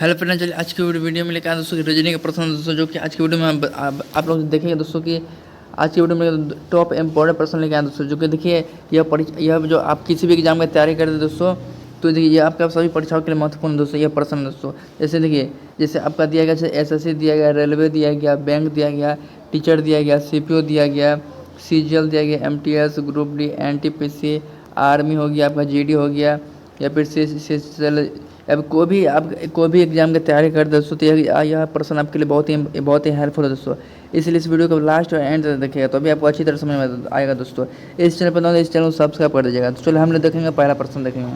Hello friends, चलिए आज की वीडियो में लेकर आए दोस्तों की रजनी का प्रश्न दोस्तों, जो कि आज की वीडियो में आप लोग देखेंगे दोस्तों कि आज की वीडियो में टॉप इम्पोर्टेंट प्रश्न लेकर आए दोस्तों, जो कि देखिए यह जो आप किसी भी एग्जाम की तैयारी करते हैं दोस्तों, तो देखिए ये आपका सभी परीक्षाओं के लिए महत्वपूर्ण दोस्तों यह प्रश्न दोस्तों। जैसे देखिए, जैसे आपका दिया गया, जैसे SSC दिया गया, रेलवे दिया गया, बैंक दिया गया, टीचर दिया गया, CPO दिया गया, CGL दिया गया, MTS, group D, NTPC, army हो गया, आपका GD हो गया, या फिर CCL। अब कोई भी एग्जाम की तैयारी कर दोस्तों, तो यह प्रश्न आपके लिए बहुत ही हेल्पफुल है दोस्तों। इसलिए इस वीडियो को लास्ट और एंड तक देखिएगा, तो अभी आपको अच्छी तरह समझ में आएगा दोस्तों। इस चैनल पर नए इस चैनल को सब्सक्राइब कर दीजिएगा। तो चलिए हम लोग देखेंगे पहला प्रश्न देखेंगे।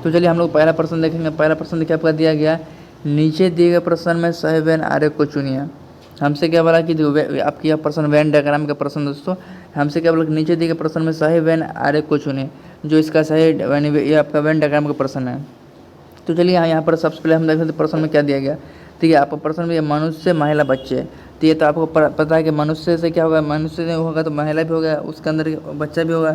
तो चलिए हम लोग पहला प्रश्न देखेंगे। पहला प्रश्न देखिए आपका दिया गया, नीचे दिए गए प्रश्न में सही वेन आरेख को चुनिए। हमसे क्या बोला कि आपकी यह प्रश्न वेन डायग्राम का प्रश्न दोस्तों। हमसे क्या बोला कि नीचे दिए गए प्रश्न में सही वेन आरेख को चुनिए, जो इसका सही ये आपका वेन डायग्राम का प्रश्न है। तो चलिए यहाँ पर सबसे पहले हम देख लेते प्रश्न में क्या दिया गया। ठीक है, आपको प्रश्न में मनुष्य, महिला, बच्चे। तो ये तो आपको पता है कि मनुष्य से क्या होगा, मनुष्य से होगा तो महिला भी होगा, उसके अंदर बच्चा भी होगा।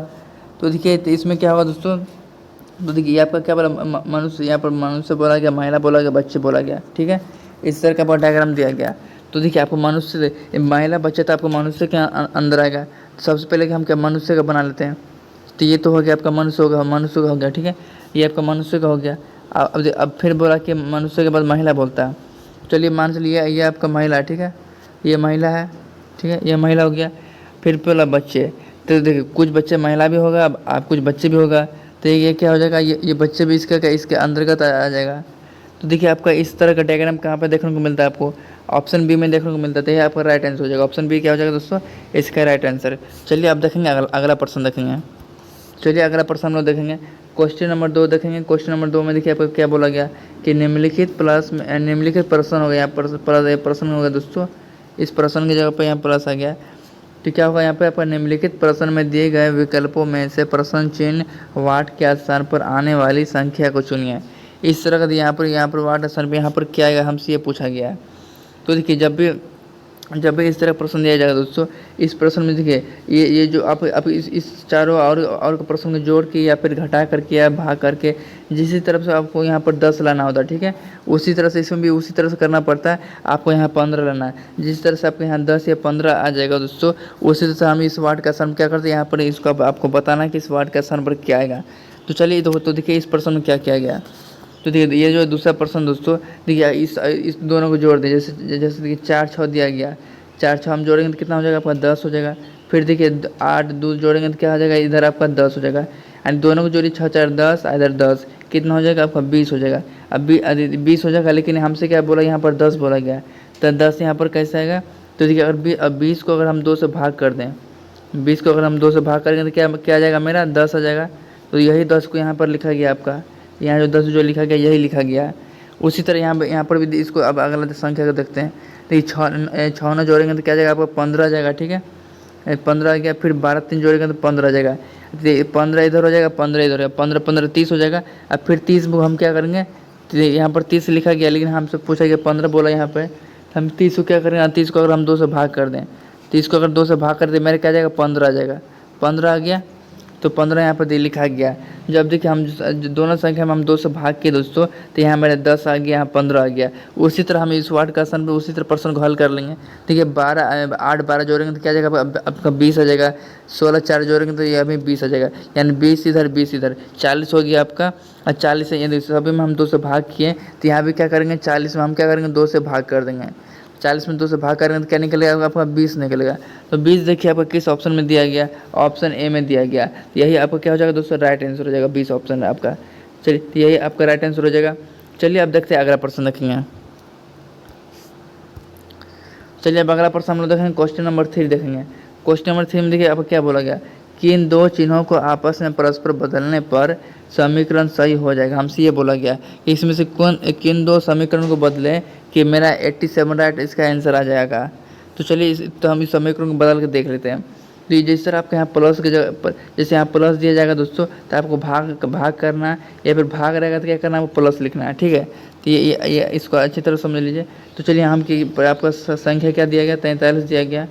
तो देखिए, तो इसमें क्या होगा दोस्तों, तो देखिए ये आपका क्या बोला, मनुष्य, यहाँ पर मनुष्य बोला गया, महिला बोला गया, बच्चे बोला गया। ठीक है, इस तरह का डायग्राम दिया गया। तो देखिए आपको मनुष्य से महिला, बच्चे, तो आपको मनुष्य के अंदर आएगा। तो सबसे पहले हम क्या मनुष्य का बना लेते हैं। तो ये तो हो गया आपका मनुष्य का हो गया। ठीक है, ये आपका मनुष्य का हो गया। अब फिर बोला कि मनुष्य के बाद महिला बोलता है। चलिए मान चलिए ये आपका महिला है। ठीक है, ये महिला है। ठीक है, ये महिला हो गया। फिर बोला बच्चे। तो देखिए कुछ बच्चे महिला भी होगा, अब आप कुछ बच्चे भी होगा। तो ये क्या हो जाएगा, ये बच्चे भी इसके अंतर्गत आ जाएगा। तो देखिए आपका इस तरह का डायग्राम कहाँ पर देखने को मिलता है आपको, ऑप्शन बी में देखने को मिलता है। तो ये आपका राइट आंसर हो जाएगा। ऑप्शन बी क्या हो जाएगा दोस्तों, इसका राइट आंसर। चलिए आप देखेंगे अगला प्रश्न देखेंगे। चलिए अगला प्रश्न हम लोग देखेंगे। क्वेश्चन नंबर 2 देखेंगे। क्वेश्चन नंबर 2 में देखिए आपको क्या बोला गया कि निम्नलिखित प्रश्न हो गया। यहाँ पर प्रश्न हो गया दोस्तों, इस प्रश्न की जगह पर यहाँ प्लस आ गया। तो क्या होगा, यहाँ पे आपका निम्नलिखित प्रश्न में दिए गए विकल्पों में से प्रश्न चिन्ह वाट के स्थान पर आने वाली संख्या को चुनिए। इस तरह का यहाँ पर वाट स्थान पर यहाँ पर क्या आएगा, हमसे ये पूछा गया है। तो देखिए जब भी इस तरह प्रश्न दिया जाएगा दोस्तों, इस प्रश्न में देखिए ये जो आप इस चारों और प्रश्न को जोड़ के या फिर घटा करके या भाग करके जिस तरफ से आपको यहाँ पर 10 लाना होता है। ठीक है, उसी तरह से इसमें भी उसी तरह से करना पड़ता है। आपको यहाँ 15 लाना है। जिस तरह से आपको यहाँ 10 या 15 आ जाएगा दोस्तों, उसी तरह से हम इस वार्ड का स्थान क्या करते हैं, यहाँ पर इसको आपको बताना है कि इस वार्ड का स्थान पर क्या आएगा। तो चलिए तो देखिए इस प्रश्न में क्या किया गया। तो देखिए ये जो दूसरा प्रश्न दोस्तों, देखिए इस दोनों को जोड़ दें। जैसे देखिए 4 6 दिया गया, 4 6 हम जोड़ेंगे तो कितना हो जाएगा आपका 10 हो जाएगा। फिर देखिए 8 2 जोड़ेंगे तो क्या हो जाएगा, इधर आपका 10 हो जाएगा। एंड दोनों को जोड़िए 6 4 10, इधर 10, कितना हो जाएगा आपका 20 हो जाएगा। अब 20 हो जाएगा, लेकिन हमसे क्या बोला, यहाँ पर 10 बोला गया। तो 10 यहाँ पर कैसे आएगा। तो देखिए अगर 20 को अगर हम 2 से भाग कर दें, 20 को अगर हम 2 से भाग करेंगे तो क्या आ जाएगा, मेरा 10 आ जाएगा। तो यही 10 को यहाँ पर लिखा गया आपका, यहाँ जो 10 जो लिखा गया यही लिखा गया। उसी तरह यहाँ पर भी इसको अब अगला संख्या को देखते हैं। तो ये 6 9 जोड़ेंगे तो क्या आ जाएगा आपका 15 आ जाएगा। ठीक है, 15 आ गया। फिर 12 3 जोड़ेंगे तो 15 आ जाएगा। तो 15 इधर हो जाएगा, 15 इधर हो जाएगा, 15 15 30 हो जाएगा। अब फिर 30 हम क्या करेंगे, तो यहाँ पर 30 लिखा गया, लेकिन हमसे पूछा गया 15 बोला यहाँ पे। हम 30 को क्या करेंगे, 30 को अगर हम 2 से भाग कर दें, 30 को अगर 2 से भाग कर दें, मेरे क्या आ जाएगा 15 आ जाएगा। 15 आ गया, तो 15 यहाँ पर लिखा गया। जब देखिए हम दोनों संख्या में हम 2 से भाग किए दोस्तों, तो यहाँ मेरे 10 आ गया, यहाँ 15 आ गया। उसी तरह हम इस वार्ड का स्थान पर उसी तरह प्रश्न को हल कर लेंगे। देखिए 8 12 जोड़ेंगे तो क्या आ जाएगा आपका 20 आ जाएगा। 16 4 जोड़ेंगे तो ये अभी 20 आ जाएगा, यानी 20 इधर 40 हो गया आपका। और 40 से यदि सभी में हम 2 से भाग किए, तो यहाँ भी क्या करेंगे, 40 में हम क्या करेंगे 2 से भाग कर देंगे। 40 में 2 से भाग करेंगे तो क्या निकलेगा आपका 20 निकलेगा। तो 20 देखिए आपका किस ऑप्शन में दिया गया, ऑप्शन ए में दिया गया। यही आपका क्या हो जाएगा दोस्तों, राइट आंसर हो जाएगा। 20 ऑप्शन है आपका। चलिए तो यही आपका राइट आंसर हो जाएगा। चलिए अब देखते हैं अगला प्रश्न देखेंगे। चलिए अब अगला प्रश्न हम लोग देखेंगे, क्वेश्चन नंबर 3 देखेंगे। क्वेश्चन नंबर 3 में देखिए आपको क्या बोला गया कि इन 2 चिन्हों को आपस में परस्पर बदलने पर समीकरण सही हो जाएगा। हमसे ये बोला गया कि इसमें से किन 2 समीकरण को बदलें कि मेरा 87 राइट इसका आंसर आ जाएगा। तो चलिए तो हम इस समीकरण को बदल के देख लेते हैं। तो ये जिस तरह आपके यहाँ प्लस की जगह पर, जैसे यहाँ प्लस दिया जाएगा दोस्तों, तो आपको भाग करना है, या फिर भाग रहेगा तो क्या करना है, आपको प्लस लिखना है। ठीक है, तो ये इसको अच्छी तरह समझ लीजिए। तो चलिए हम की आपका संख्या क्या दिया गया, 43 दिया गया,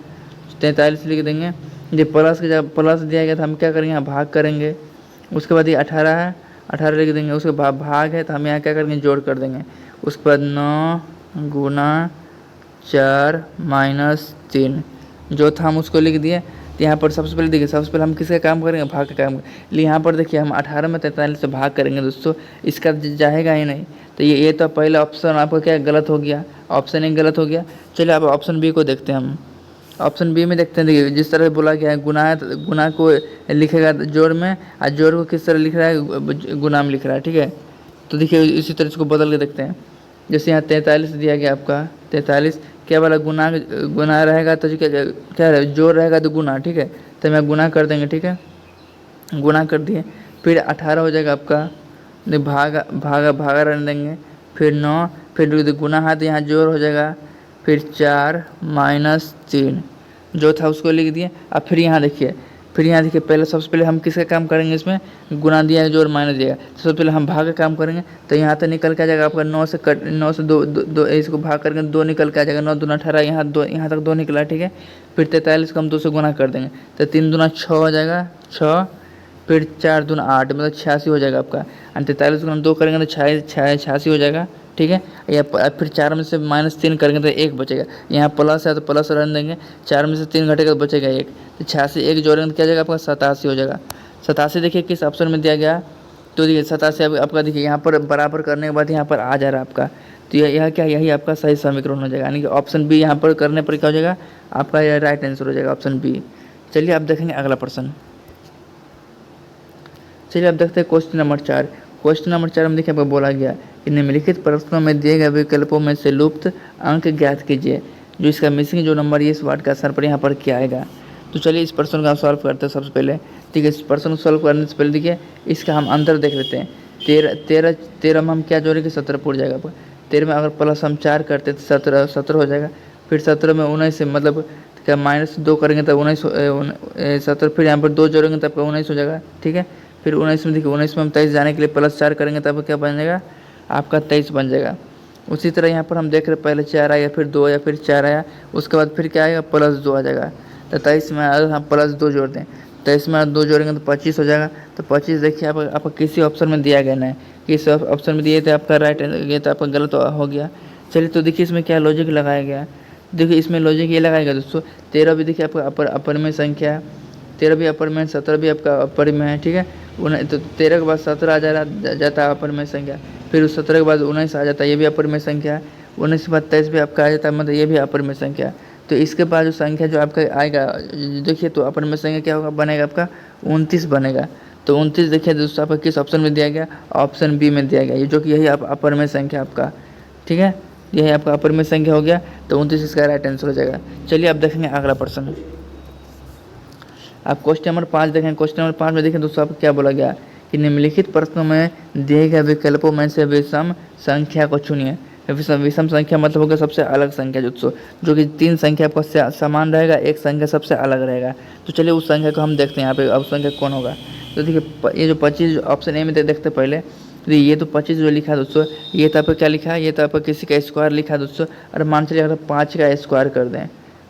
43 लिख देंगे। ये प्लस की जगह प्लस दिया गया, तो हम क्या करेंगे, यहाँ भाग करेंगे। उसके बाद ये 18 है, 18 लिख देंगे, उसके भाग है तो हम यहाँ क्या करेंगे, जोड़ कर देंगे। उसके बाद 9 गुना 4 माइनस 3 जो था हम उसको लिख दिए। तो यहाँ पर सबसे पहले देखिए, सबसे पहले हम किसका काम करेंगे, भाग का काम। लिए यहाँ पर देखिए हम 18 में 43 से भाग करेंगे दोस्तों, इसका जाएगा ही नहीं। तो ये तो पहला ऑप्शन आपका क्या गलत हो गया, ऑप्शन एक गलत हो गया। चलिए अब ऑप्शन बी को देखते हैं हम। ऑप्शन बी में देखते हैं, देखिए जिस तरह बोला गया है गुना है, तो गुना को लिखेगा जोड़ में, और जोड़ को किस तरह लिख रहा है, गुना में लिख रहा है, ठीक है। तो देखिए इसी तरह इसको बदल के देखते हैं। जैसे यहाँ 43 दिया गया आपका, 43 क्या वाला गुना रहेगा तो क्या रहेगा, जोड़ रहेगा तो गुना, ठीक है। तो मैं गुना कर देंगे, ठीक है, गुना कर दिए। फिर 18 हो जाएगा आपका, भागा भागा भागा रहने देंगे। फिर 9, फिर गुना है तो यहाँ जोड़ हो जाएगा। फिर 4 माइनस 3 जो था उसको लिख दिए। अब फिर यहाँ देखिए, पहले सबसे पहले हम किसका काम करेंगे, इसमें गुना दिया है, जोड़ माइनस दिया है। सबसे पहले हम भाग का काम करेंगे। तो यहाँ तो निकल के आ जाएगा आपका 9 से 2 इसको भाग करके 2 निकल के आ जाएगा। 9 दूना 18, यहाँ 2, यहाँ तक 2 निकला, ठीक है। फिर 43 को हम 2 से गुना कर देंगे, तो 3 दूना 6 हो जाएगा, 6। फिर 4 दूना 8 मतलब 86 हो जाएगा आपका। और 43 को हम 2 करेंगे तो 86 हो जाएगा, ठीक है। या फिर 4 में से माइनस 3 करेंगे तो 1 बचेगा। यहाँ प्लस है तो प्लस रहने देंगे, 4 में से 3 घटेगा तो बचेगा 1। तो 86 1 जोड़ेंगे तो क्या जाएगा आपका 87 हो जाएगा। 87 देखिए किस ऑप्शन में दिया गया, तो देखिए 87 आपका देखिए यहाँ पर बराबर करने के बाद यहाँ पर आ जा रहा है आपका। तो यह क्या, यही आपका सही समीकरण हो जाएगा, यानी कि ऑप्शन बी यहाँ पर करने पर क्या हो जाएगा आपका, यह राइट आंसर हो जाएगा ऑप्शन बी। चलिए अब देखेंगे अगला प्रश्न। चलिए अब देखते हैं क्वेश्चन नंबर 4। क्वेश्चन नंबर 4 में देखिए आपको बोला गया कि निम्नलिखित प्रश्नों में दिए गए विकल्पों में से लुप्त अंक ज्ञात कीजिए। जो इसका मिसिंग जो नंबर इस वार्ड का आंसर पर यहाँ पर क्या आएगा। तो चलिए इस प्रश्न को हम सॉल्व करते हैं सबसे पहले, ठीक है। इस प्रश्न को सॉल्व करने से पहले देखिए इसका हम अंतर देख लेते हैं। 13 में हम क्या जोड़ेंगे, 17 पूर जाएगा आपका। 13 में अगर प्लस हम 4 करते तो 17 हो जाएगा। फिर 17 में 19 से मतलब क्या माइनस 2 करेंगे तब 19 17, फिर यहाँ पर 2 जोड़ेंगे तब 19 हो जाएगा, ठीक है। फिर 19 में देखिए, 19 में हम 23 जाने के लिए प्लस 4 करेंगे तब क्या बन जाएगा आपका 23 बन जाएगा। उसी तरह यहाँ पर हम देख रहे पहले 4 आया, फिर 2 आया, फिर 4 आया, उसके बाद फिर क्या आएगा प्लस 2 आ जाएगा। तो 23 में अगर हम प्लस 2 जोड़ दें, 23 में 2 जोड़ेंगे तो 25 हो जाएगा। तो 25 देखिए आपका किसी ऑप्शन में दिया गया नहीं, किस ऑप्शन में दिए थे आपका राइट, ये तो आपका गलत हो गया। चलिए तो देखिए इसमें क्या लॉजिक लगाया गया, देखिए इसमें लॉजिक ये लगाएगा दोस्तों। 13 भी देखिए आपका अपर में संख्या है, 13 भी अपर में, 17 भी आपका अपर में है, ठीक है। तो 13 के बाद 17 आ जाता है अपर में संख्या। फिर उस 17 के बाद 19 आ जाता है, ये भी अपर में संख्या है। 19 के बाद 23 भी आपका आ जाता है, मतलब ये भी अपर में संख्या है। तो इसके बाद जो संख्या जो आपका आएगा देखिए, तो अपर में संख्या क्या होगा, बनेगा आपका 29 बनेगा। तो 29 देखिए दोस्तों आपका किस ऑप्शन में दिया गया, ऑप्शन बी में दिया गया, ये जो कि यही अपर में संख्या आपका, ठीक है, यही आपका अपर में संख्या हो गया। तो 29 इसका राइट आंसर हो जाएगा। चलिए अब देखेंगे अगला प्रश्न। आप क्वेश्चन नंबर 5 देखें। क्वेश्चन नंबर 5 में देखें दोस्तों आपको क्या बोला गया कि निम्नलिखित प्रश्नों में दिए गए विकल्पों में से विषम संख्या को चुनिए। विषम संख्या मतलब होगा सबसे अलग संख्या दोस्तों, जो कि 3 संख्या आपका समान रहेगा, एक संख्या सबसे अलग रहेगा। तो चलिए उस संख्या को हम देखते हैं यहाँ पे, अब संख्या कौन होगा। तो देखिए ये जो 25 ऑप्शन ए में देखते पहले, तो ये तो 25 जो लिखा है दोस्तों, ये तो आपका क्या लिखा है, ये तो आपका किसी का स्क्वायर लिखा है दोस्तों। और मान चलिए अगर 5 का स्क्वायर कर दें,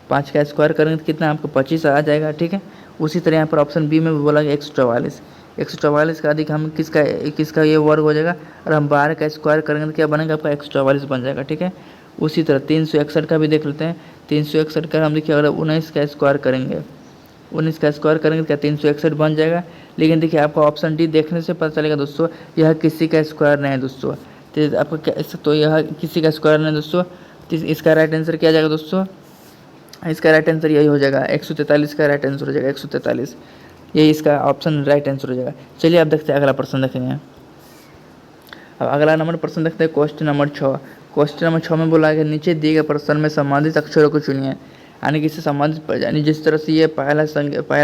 5 का स्क्वायर करेंगे तो कितना आपको 25 आ जाएगा, ठीक है। उसी तरह यहाँ पर ऑप्शन बी में भी बोला गया 144, 144 का अधिक हम किसका ये वर्ग हो जाएगा। और हम 12 का स्क्वायर करेंगे तो क्या बनेगा आपका 144 बन जाएगा, ठीक है। उसी तरह 361 का भी देख लेते हैं। 361 का हम देखिए अगर 19 का स्क्वायर करेंगे, 19 का स्क्वायर करेंगे तो क्या 361 बन जाएगा। लेकिन देखिए आपको ऑप्शन डी देखने से पता चलेगा दोस्तों, यह किसी का स्क्वायर नहीं है दोस्तों। तो आपको क्या, तो यह किसी का स्क्वायर नहीं दोस्तों। तो इसका राइट आंसर क्या जाएगा दोस्तों, इसका राइट आंसर यही हो जाएगा 143 का राइट आंसर हो जाएगा 143, यही इसका ऑप्शन राइट आंसर हो जाएगा। चलिए आप देखते हैं अगला प्रश्न देखेंगे। अब अगला नंबर प्रश्न देखते हैं क्वेश्चन नंबर 6। क्वेश्चन नंबर 6 में बोला गया नीचे दिए गए प्रश्न में संबंधित अक्षरों को चुनिए। यानी कि इससे संबंधित, यानी जिस तरह से ये पहला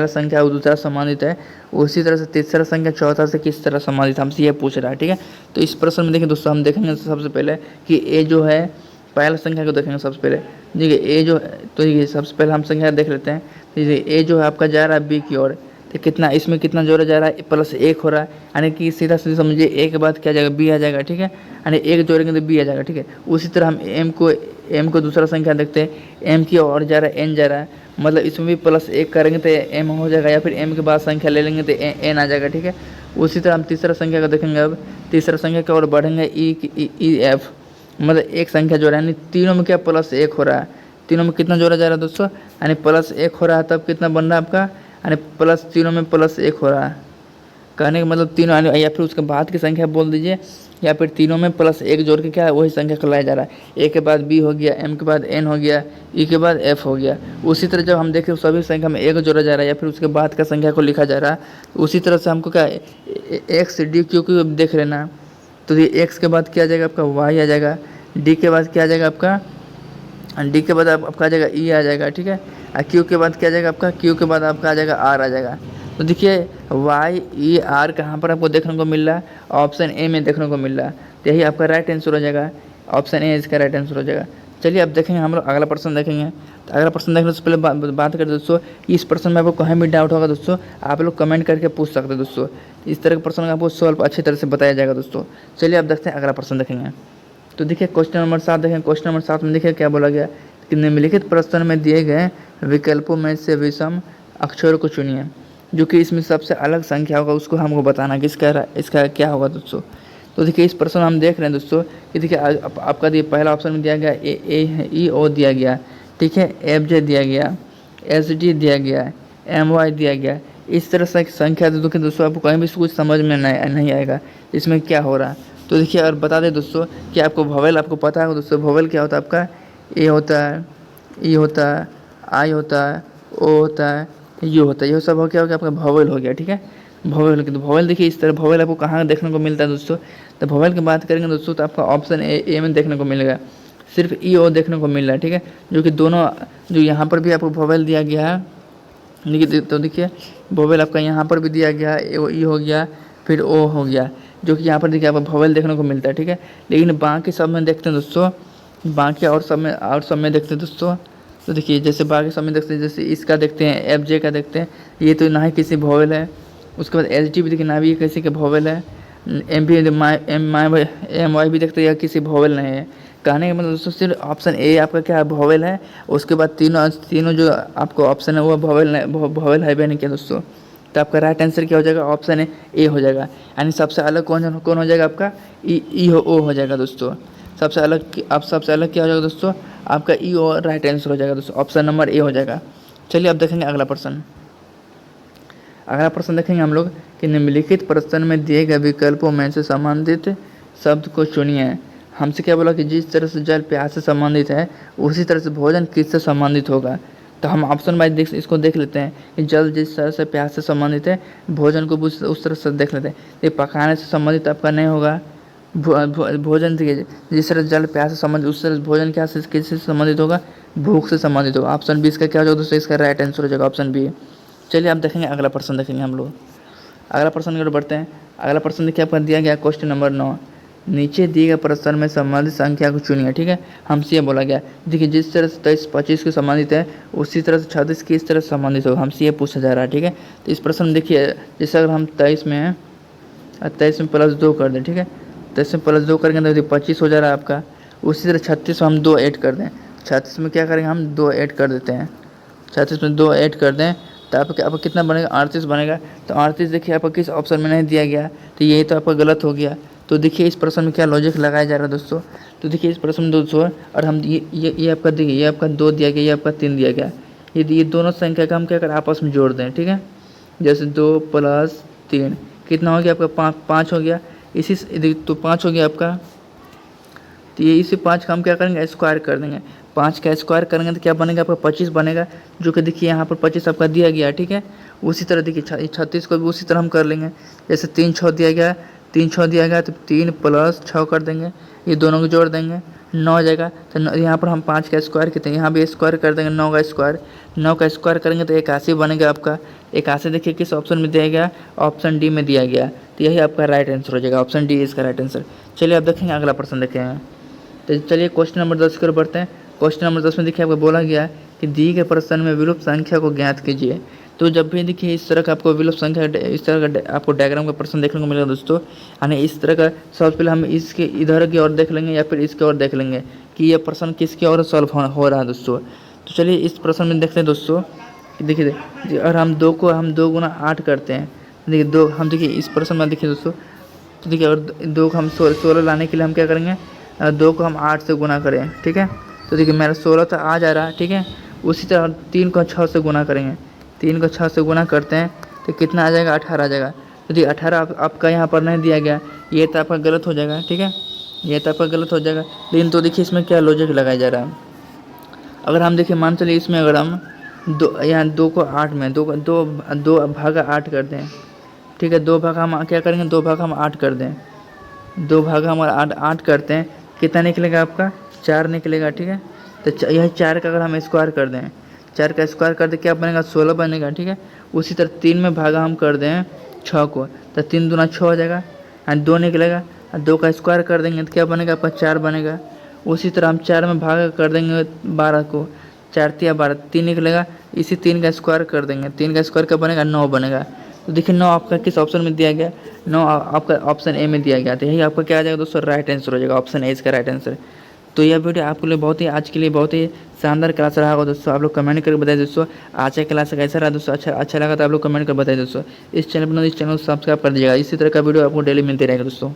संख्या और दूसरा संबंधित है, उसी तरह से तीसरा संख्या चौथा से किस तरह संबंधित हमसे ये पूछ रहा है, ठीक है। तो इस प्रश्न में देखिए दोस्तों हम देखेंगे सबसे पहले कि ए जो है पहला संख्या को देखेंगे सबसे पहले। देखिए ए जो, तो ये सबसे पहले हम संख्या देख लेते हैं। तो ए जो है आपका जा रहा है बी की ओर, तो कितना इसमें कितना जोड़ा जा रहा है, +1 हो रहा है। यानी कि सीधा सीधा समझिए ए के बाद क्या जाएगा, बी आ जाएगा, ठीक है। यानी 1 जोड़ेंगे तो बी आ जाएगा, ठीक है। उसी तरह हम एम को दूसरा संख्या देखते हैं, एम की ओर जा रहा है, एन जा रहा है, मतलब इसमें भी +1 करेंगे तो एम हो जाएगा, या फिर एम के बाद संख्या ले लेंगे तो एन आ जाएगा, ठीक है। उसी तरह हम तीसरा संख्या का देखेंगे। अब तीसरा संख्या की ओर बढ़ेंगे, ई एफ, मतलब एक संख्या जोड़ा, यानी तीनों में क्या प्लस एक हो रहा है, तीनों में कितना जोड़ा जा रहा है दोस्तों, यानी प्लस एक हो रहा है, तब कितना बन रहा है आपका, यानी प्लस, तीनों में प्लस एक हो रहा है। कहने का मतलब तीनों, या फिर उसके बाद की संख्या बोल दीजिए, या फिर तीनों में प्लस एक जोड़ के क्या है वही संख्या को लाया जा रहा है। ए के बाद बी हो गया, एम के बाद एन हो गया, ई के बाद एफ हो गया। उसी तरह जब हम देखें सभी संख्या में एक जोड़ा जा रहा है या फिर उसके बाद का संख्या को लिखा जा रहा है, उसी तरह से हमको क्या एक्स डी क्यू क्यू देख लेना। तो ये एक्स के बाद क्या आ जाएगा आपका वाई आ जाएगा, डी के बाद क्या आ जाएगा आपका, डी के बाद आपका आ जाएगा ई आ जाएगा, ठीक है। और क्यू के बाद क्या आ जाएगा आपका, क्यू के बाद आपका आ जाएगा आर आ जाएगा। तो देखिए वाई ई आर कहाँ पर आपको देखने को मिल रहा है, ऑप्शन ए में देखने को मिल रहा है। तो यही आपका राइट आंसर हो जाएगा, ऑप्शन ए इसका राइट आंसर हो जाएगा। चलिए अब देखेंगे हम लोग अगला प्रश्न देखेंगे। तो अगला प्रश्न देखने से पहले बात करें दोस्तों, इस प्रश्न में आपको कहीं भी डाउट होगा दोस्तों, आप लोग कमेंट करके पूछ सकते हैं दोस्तों। इस तरह के प्रश्न आपको सॉल्व अच्छी तरह से बताया जाएगा दोस्तों। चलिए अब देखते हैं अगला प्रश्न देखेंगे। तो देखिए क्वेश्चन नंबर 7 देखें। क्वेश्चन नंबर 7 में देखिए क्या बोला गया कि निम्नलिखित प्रश्न में दिए गए विकल्पों में से विषम अक्षरों को चुनिए, जो कि इसमें सबसे अलग संख्या होगा उसको हमको बताना कि इसका क्या होगा दोस्तों। तो देखिए इस प्रश्न हम देख रहे हैं दोस्तों कि देखिए आपका ये पहला ऑप्शन में दिया गया ए ई ओ दिया गया, ठीक है, एफ जे दिया गया, एस डी दिया गया, एम वाई दिया गया। इस तरह से संख्या दोस्तों आपको कहीं भी कुछ समझ में नहीं आएगा इसमें क्या हो रहा है। तो देखिए और बता दें दोस्तों कि आपको वोवेल आपको पता है दोस्तों, वोवेल क्या होता है आपका, ए होता है, ई होता है, आई होता है, ओ होता है, यू होता है, ये सब हो क्या हो गया आपका वोवेल हो गया, ठीक है। वोवेल हो गया। तो वोवेल देखिए इस तरह वोवेल आपको कहाँ देखने को मिलता है दोस्तों। तो वोवेल की बात करेंगे दोस्तों तो आपका ऑप्शन ए में देखने को मिलेगा, सिर्फ ई ओ देखने को मिल रहा है, ठीक है। जो कि दोनों, जो यहाँ पर भी आपको वोवेल दिया गया है, देखिए तो देखिए वोवेल आपका यहाँ पर भी दिया गया है, ई हो गया फिर ओ हो गया, जो कि यहाँ पर देखिए आपको वोवेल देखने को मिलता है, ठीक है। लेकिन बाकी सब में देखते हैं दोस्तों, बाकी और सब में देखते हैं दोस्तों। तो देखिए जैसे बाकी सब में देखते हैं, जैसे इसका देखते हैं, एफ जे का देखते हैं, ये तो ना ही किसी वोवेल है। उसके बाद एच डी भी देखिए ना भी किसी के वोवेल है, एम वाई भी देखते हैं या किसी वोवेल नहीं है। कहने का मतलब दोस्तों सिर्फ ऑप्शन ए आपका क्या है वोवेल है, उसके बाद तीनों जो आपको ऑप्शन है वो वोवेल है भी नहीं क्या दोस्तों। तो आपका राइट आंसर क्या हो जाएगा, ऑप्शन ए हो जाएगा। यानी सबसे अलग कौन हो जाएगा आपका, ई हो जाएगा दोस्तों। सबसे अलग क्या हो जाएगा दोस्तों, आपका ई ओ राइट आंसर हो जाएगा दोस्तों, ऑप्शन नंबर ए हो जाएगा। चलिए अब देखेंगे अगला प्रश्न। अगला प्रश्न देखेंगे हम लोग कि निम्नलिखित प्रश्न में दिए गए विकल्पों में से संबंधित शब्द को चुनिए। हमसे क्या बोला कि जिस तरह से जल प्यास से संबंधित है उसी तरह से भोजन किससे संबंधित होगा। तो हम ऑप्शन वाइज इसको देख लेते हैं कि जल जिस तरह से प्यास से संबंधित है, भोजन को उस तरह से देख लेते हैं। ये पकाने से संबंधित आपका नहीं होगा, भोजन जिस तरह जल प्यास से संबंधित उस तरह भोजन क्या से किससे संबंधित होगा, भूख से संबंधित होगा। ऑप्शन बी इसका क्या हो जाएगा दोस्तों, इसका राइट आंसर हो जाएगा ऑप्शन बी। चलिए आप देखेंगे अगला प्रश्न देखेंगे हम लोग। अगला प्रश्न की ओर बढ़ते हैं। अगला प्रश्न देखिए आपका दिया गया क्वेश्चन नंबर 9, नीचे दिए गए प्रश्न में संबंधित संख्या को चुनिए, ठीक है। हमसे ये बोला गया देखिए जिस तरह से 23-25 के संबंधित है उसी तरह से 36 किस तरह से संबंधित होगा, हमसे ये पूछा जा रहा है, ठीक है। तो इस प्रश्न में देखिए जैसे अगर हम 23 में हैं, 23 में प्लस 2 कर दें, ठीक है, 23 में प्लस 2 करेंगे तो 25 हो जा रहा है आपका। उसी तरह 36 में हम 2 ऐड कर दें, 36 में क्या करेंगे हम 2 ऐड कर देते हैं, 36 में 2 ऐड कर दें तो आपका कितना बनेगा, 38 बनेगा। तो 38 देखिए आपका किस ऑप्शन में नहीं दिया गया, तो यही तो आपका गलत हो गया। तो देखिए इस प्रश्न में क्या लॉजिक लगाया जा रहा है दोस्तों। तो देखिए इस प्रश्न में दोस्तों, और हम ये आपका देखिए ये आपका 2 दिया गया, ये आपका 3 दिया गया, ये दोनों संख्या का हम क्या करें आपस में जोड़ दें, ठीक है। जैसे 2 + 3 कितना हो गया आपका 5 हो गया, इसी तो 5 हो गया आपका। तो ये इसी 5 का हम क्या करेंगे स्क्वायर कर देंगे, 5 का स्क्वायर करेंगे तो क्या बनेगा आपका 25 बनेगा, जो कि देखिए यहाँ पर 25 आपका दिया गया, ठीक है। उसी तरह देखिए 36 को भी उसी तरह हम कर लेंगे, जैसे 3 6 दिया गया, 3 6 दिया गया तो 3 + 6 कर देंगे, ये दोनों को जोड़ देंगे 9 हो जाएगा। तो यहाँ पर हम 5 का स्क्वायर कहते हैं, यहाँ भी स्क्वायर कर देंगे 9 का स्क्वायर, 9 का स्क्वायर करेंगे तो 81 बनेगा आपका। 81 देखिए किस ऑप्शन में दिया गया, ऑप्शन डी में दिया गया। तो यही आपका राइट आंसर हो जाएगा, ऑप्शन डी इसका राइट आंसर। चलिए आप देखेंगे अगला प्रश्न देखेंगे। तो चलिए क्वेश्चन नंबर 10 की ओर बढ़ते हैं। क्वेश्चन नंबर 10 में देखिए आपको बोला गया कि दी गए प्रश्न में विलुप्त संख्या को ज्ञात कीजिए। तो जब भी देखिए इस तरह का आपको विलुप्त संख्या, इस तरह का आपको डायग्राम का प्रश्न देखने को मिलेगा दोस्तों, यानी इस तरह का सबसे पहले हम इसके इधर की ओर देख लेंगे या फिर इसके ओर देख लेंगे कि ये प्रश्न किसकी ओर सॉल्व हो रहा है दोस्तों। तो चलिए इस प्रश्न में देखते हैं दोस्तों, देखिए और हम 2 गुना 8 करते हैं देखिए दो हम देखिए इस प्रश्न में देखिए दोस्तों, तो देखिए अगर दो को हम 16 लाने के लिए हम क्या करेंगे, 2 को हम 8 से गुना करें, ठीक है। तो देखिए मेरा 16 तो आ जा रहा है, ठीक है। उसी तरह 3 को 6 से गुना करेंगे, 3 को 6 से गुना करते हैं तो कितना आ जाएगा, 18 आ जाएगा। तो देखिए 18 आपका यहाँ पर नहीं दिया गया, ये तो आपका गलत हो जाएगा, ठीक है, ये तो आपका गलत हो जाएगा। लेकिन तो देखिए इसमें क्या लॉजिक लगाया जा रहा है, अगर हम देखिए मान चलिए इसमें अगर हम यहाँ 2 को 8 में 2 भागा 8 कर दें, ठीक है, 2 भागा हम क्या करेंगे, 2 भागा हम 8 कर दें, 2 भागा हम 8 करते हैं, कितना निकलेगा आपका, 4 निकलेगा, ठीक है। तो यह 4 का अगर हम स्क्वायर कर दें, 4 का स्क्वायर कर दे क्या बनेगा, 16 बनेगा, ठीक है। उसी तरह 3 में भागा हम कर दें 6 को, तो 3 दूना 6 हो जाएगा, और 2 निकलेगा, और 2 का स्क्वायर कर देंगे तो क्या बनेगा आपका, 4 बनेगा। उसी तरह हम 4 में भागा कर देंगे 12 को, 4 तिया 12, 3 निकलेगा, इसी 3 का स्क्वायर कर देंगे, 3 का स्क्वायर क्या बनेगा, 9 बनेगा। तो देखिए 9 आपका किस ऑप्शन में दिया गया, 9 आपका ऑप्शन ए में दिया गया, तो यही आपका क्या आ जाएगा दोस्तों, राइट आंसर हो जाएगा, ऑप्शन ए इसका राइट आंसर। तो यह वीडियो आपके लिए बहुत ही आज के लिए बहुत ही शानदार क्लास रहा होगा दोस्तों। आप लोग कमेंट करके बताइए दोस्तों आज का क्लास कैसा रहा दोस्तों, अच्छा लगा तो आप लोग कमेंट कर बताइए दोस्तों। इस चैनल पर सब्सक्राइब कर दीजिएगा, इसी तरह का वीडियो आपको डेली मिलते रहेगा दोस्तों।